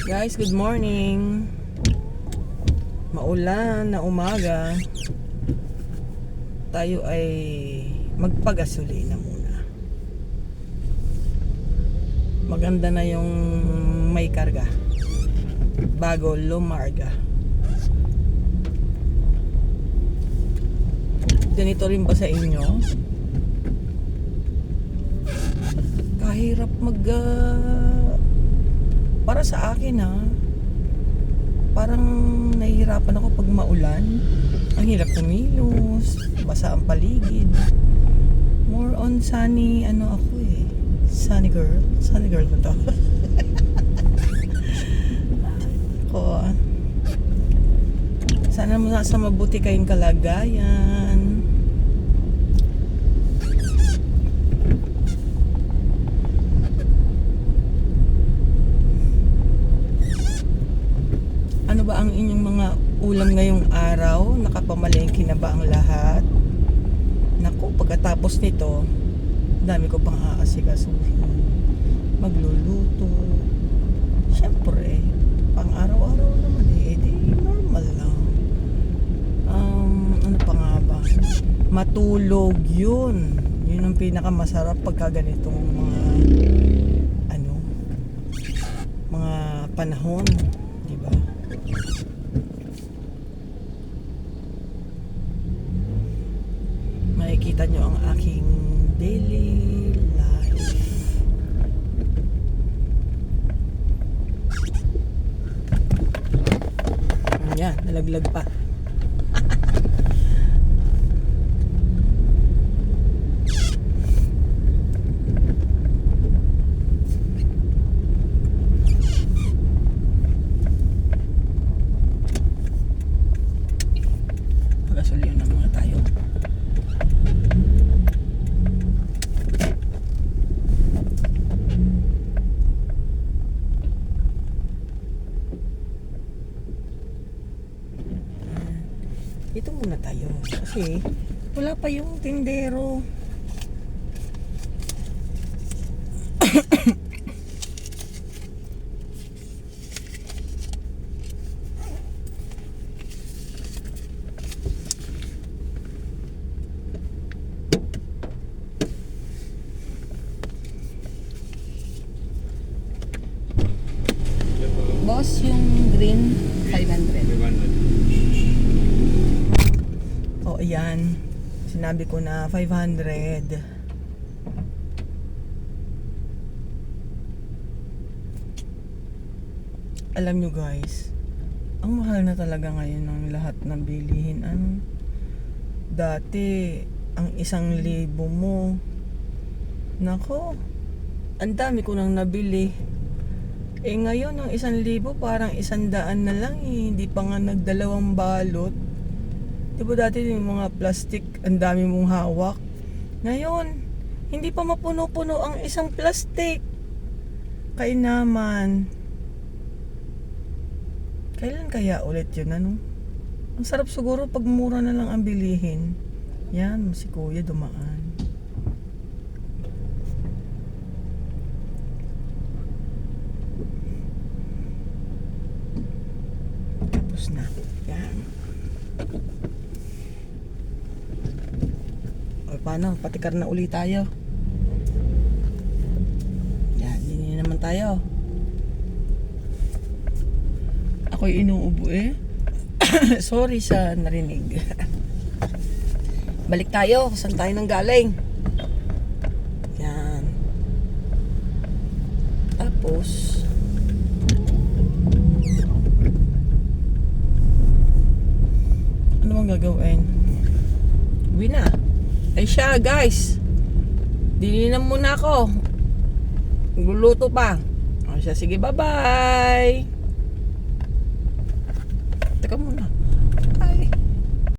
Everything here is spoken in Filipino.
Guys, good morning. Maulan na umaga. Tayo ay magpagasolina muna. Maganda na yung may karga bago lumarga. Ganito rin ba sa inyo? Kahirap para sa akin parang nahihirapan ako pag maulan. Ang hirap kumilos, basa ang paligid. More on sunny ako sunny girl ba to? Ako sana mo nasa mabuti kayong kalagayan. Ano ba ang inyong mga ulam ngayong araw? Nakapamalengke na ba ang lahat? Naku, pagkatapos nito, dami ko pang aasikasuhin. Magluluto. Siyempre, pang araw-araw naman di normal lang. Ano pa nga ba? Matulog yun. Yun ang pinakamasarap pagka ganitong mga panahon. Diba? Makikita nyo ang aking daily life. Yan, nalaglag pa. Pagasolina na muna tayo. Ito muna tayo kasi wala pa yung tindero. Boss, yung green 500. O ayan, sinabi ko na 500. Alam nyo guys, ang mahal na talaga ngayon ng lahat ng bilihin. Dati ang 1,000 mo, nako, ang dami ko nang nabili. Ngayon ang 1,000 parang 100 na lang hindi pa nga nagdalawang balot. Diba dati yung mga plastic, ang dami mong hawak. Ngayon, hindi pa mapuno-puno ang isang plastic. Kaya naman. Kailan kaya ulit yun, Ang sarap siguro pag mura na lang ang bilihin. Yan, si Kuya dumaan. Tapos na. Yan. Paano? Patikar na uli tayo. Yan, hindi naman tayo. Ako'y inuubo Sorry sa narinig. Balik tayo. Saan tayo nang galing? Yan. Tapos ano bang gagawin? Uwi na. Ay siya guys, dininan muna ako, luluto pa. O siya, sige bye bye. Teka muna.